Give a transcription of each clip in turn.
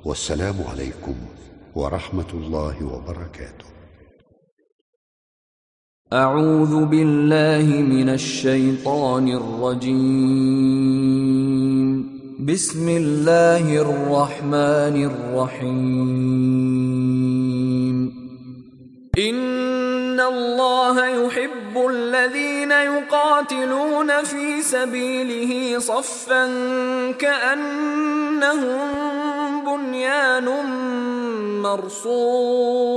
والسلام عليكم ورحمة الله وبركاته. أعوذ بالله من الشيطان الرجيم. بسم الله الرحمن الرحيم. إن الله يحب الذين يقاتلون في سبيله صفا كأنهم بنيان مرصوص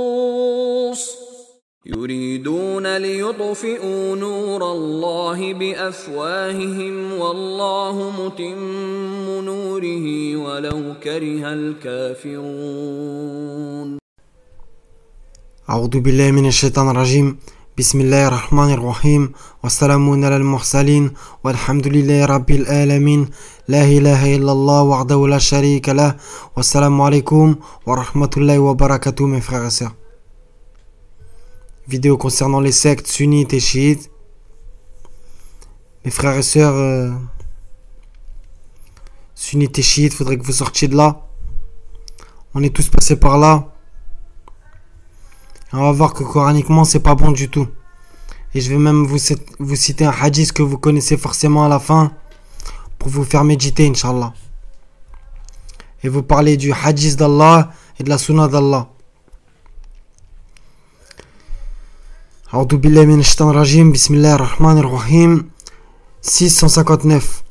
يريدون ليطفئوا نور الله بأفواههم والله متم نوره ولو كره الكافرون. أعوذ بالله من الشيطان الرجيم. بسم الله الرحمن الرحيم والسلام على المرسلين والحمد لله رب العالمين لا إله إلا الله وحده لا شريك له والسلام عليكم ورحمة الله وبركاته mes frères et sœurs. Vidéo concernant les sectes sunnites et chiites. Mes frères et sœurs sunnites et chiites, faudrait que vous sortiez de là. On est tous passés par là. On va voir que coraniquement c'est pas bon du tout. Et je vais même vous citer un hadith que vous connaissez forcément à la fin pour vous faire méditer, Inch'Allah. Et vous parler du hadith d'Allah et de la sunna d'Allah. A'udhu billahi minash shaitanir rajim. Bismillahir rahmanir rahim. 659.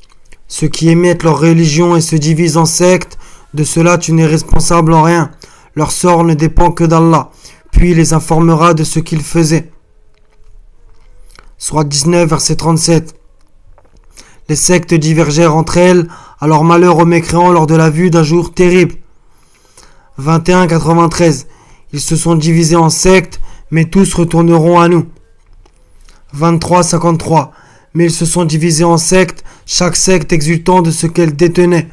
Ceux qui émettent leur religion et se divisent en sectes, de cela tu n'es responsable en rien. Leur sort ne dépend que d'Allah. Puis il les informera de ce qu'ils faisaient. Sourate 19, verset 37. Les sectes divergèrent entre elles, alors malheur aux mécréants lors de la vue d'un jour terrible. 21, 93. Ils se sont divisés en sectes, mais tous retourneront à nous. 23, 53. Mais ils se sont divisés en sectes, chaque secte exultant de ce qu'elle détenait.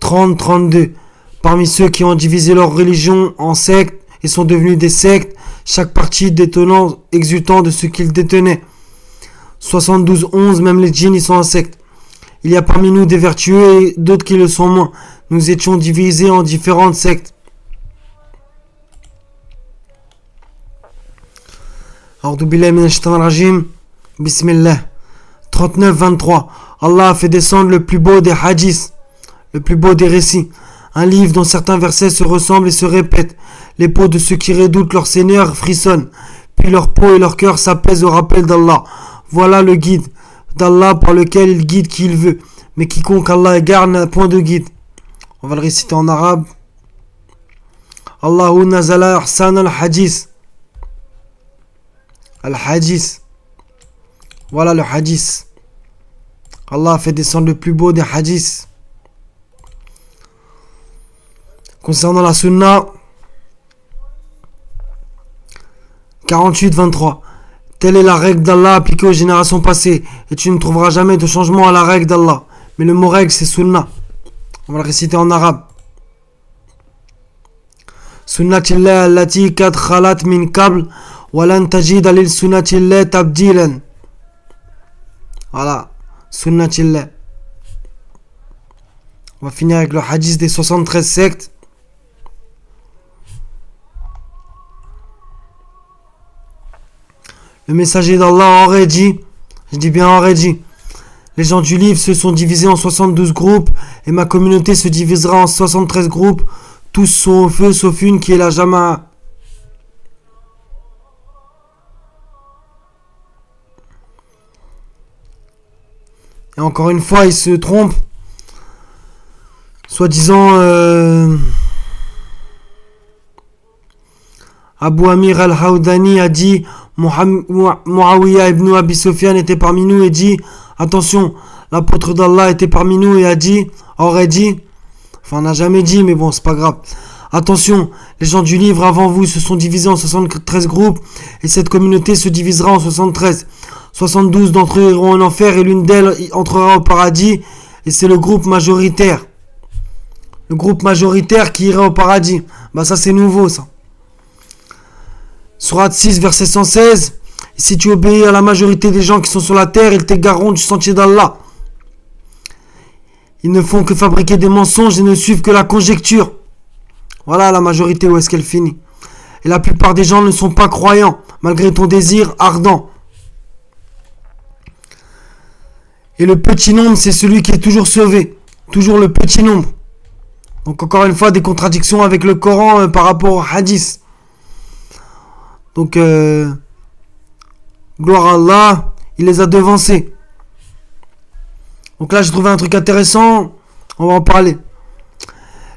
30, 32. Parmi ceux qui ont divisé leur religion en sectes, et sont devenus des sectes, chaque partie détenant, exultant de ce qu'ils détenaient. 72, 11, même les djinns y sont en secte. Il y a parmi nous des vertueux et d'autres qui le sont moins. Nous étions divisés en différentes sectes. A'udhu billahi minash shaitanir rajim. Bismillah. 39, 23. Allah a fait descendre le plus beau des hadiths, le plus beau des récits. Un livre dont certains versets se ressemblent et se répètent. Les peaux de ceux qui redoutent leur Seigneur frissonnent, puis leur peau et leur cœur s'apaisent au rappel d'Allah. Voilà le guide d'Allah par lequel il guide qui il veut. Mais quiconque Allah égare n'a point de guide. On va le réciter en arabe. Allahu nazala ahsan al-hadith. Al-hadith. Voilà le hadith. Allah a fait descendre le plus beau des hadiths. Concernant la sunna, 48, 23. Telle est la règle d'Allah appliquée aux générations passées, et tu ne trouveras jamais de changement à la règle d'Allah. Mais le mot règle, c'est sunnah. On va le réciter en arabe. Sunnatillah allati kad khalat min qabl, wa lan tajida lil sunnatillah tabdilan. Voilà, sunnatillah. On va finir avec le hadith des 73 sectes. Le messager d'Allah aurait dit, je dis bien aurait dit, les gens du livre se sont divisés en 72 groupes et ma communauté se divisera en 73 groupes. Tous sont au feu sauf une qui est la Jama'a. Et encore une fois, ils se trompent. Soi-disant, Abu Amir al-Hawdani a dit, Muawiyah ibn Abi Sufyan était parmi nous et dit, attention, l'apôtre d'Allah était parmi nous et aurait dit, enfin on n'a jamais dit mais bon c'est pas grave, attention, les gens du livre avant vous se sont divisés en 73 groupes et cette communauté se divisera en 73. 72 d'entre eux iront en enfer et l'une d'elles entrera au paradis et c'est le groupe majoritaire. Le groupe majoritaire qui ira au paradis. Bah ça c'est nouveau ça. Sourate 6, verset 116. Si tu obéis à la majorité des gens qui sont sur la terre, ils t'égareront du sentier d'Allah. Ils ne font que fabriquer des mensonges et ne suivent que la conjecture. Voilà la majorité où est-ce qu'elle finit. Et la plupart des gens ne sont pas croyants, malgré ton désir ardent. Et le petit nombre, c'est celui qui est toujours sauvé. Toujours le petit nombre. Donc encore une fois, des contradictions avec le Coran par rapport au hadith. Donc, gloire à Allah, il les a devancés. Donc là, j'ai trouvé un truc intéressant. On va en parler.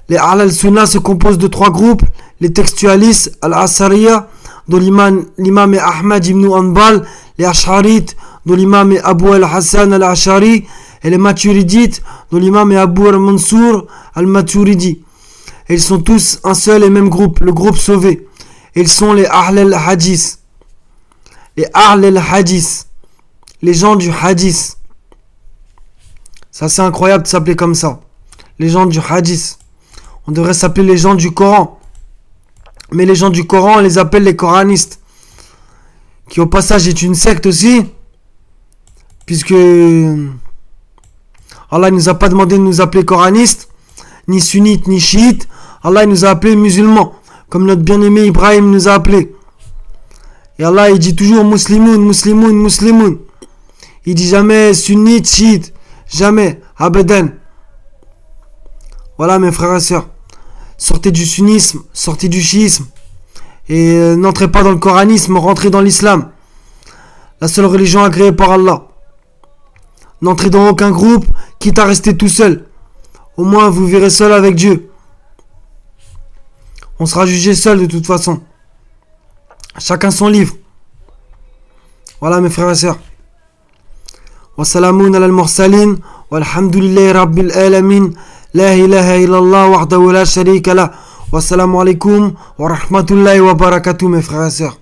Les Ahl al-Sunnah se composent de 3 groupes. Les textualistes, Al-Asariya, dont l'imam est Ahmad ibn Hanbal. Les Ash'arites, dont l'imam est Abu al-Hassan al-Ash'ari. Et les Maturidites, dont l'imam est Abu al-Mansour al-Maturidi. Et ils sont tous un seul et même groupe, le groupe sauvé. Et ils sont les Ahl al-Hadith. Les Ahl al-Hadith. Les gens du Hadith. Ça, c'est incroyable de s'appeler comme ça. Les gens du Hadith. On devrait s'appeler les gens du Coran. Mais les gens du Coran, on les appelle les coranistes. Qui au passage est une secte aussi. Puisque Allah ne nous a pas demandé de nous appeler coranistes. Ni sunnites, ni chiites. Allah il nous a appelés musulmans. Comme notre bien-aimé Ibrahim nous a appelés. Et Allah il dit toujours muslimoun, muslimoun, muslimoun. Il dit jamais sunnite, chiite. Jamais. Abadan. Voilà mes frères et sœurs. Sortez du sunnisme, sortez du chiisme. Et n'entrez pas dans le coranisme, rentrez dans l'islam. La seule religion agréée par Allah. N'entrez dans aucun groupe, quitte à rester tout seul. Au moins vous verrez seul avec Dieu. On sera jugé seul de toute façon. Chacun son livre. Voilà mes frères et sœurs. Wassalamun ala al-mursalin. Walhamdulillahi rabbil alamin. La ilaha illallah wahdahu la sharika lah. Wassalamu alaikum wa rahmatullahi wa barakatuh mes frères et sœurs.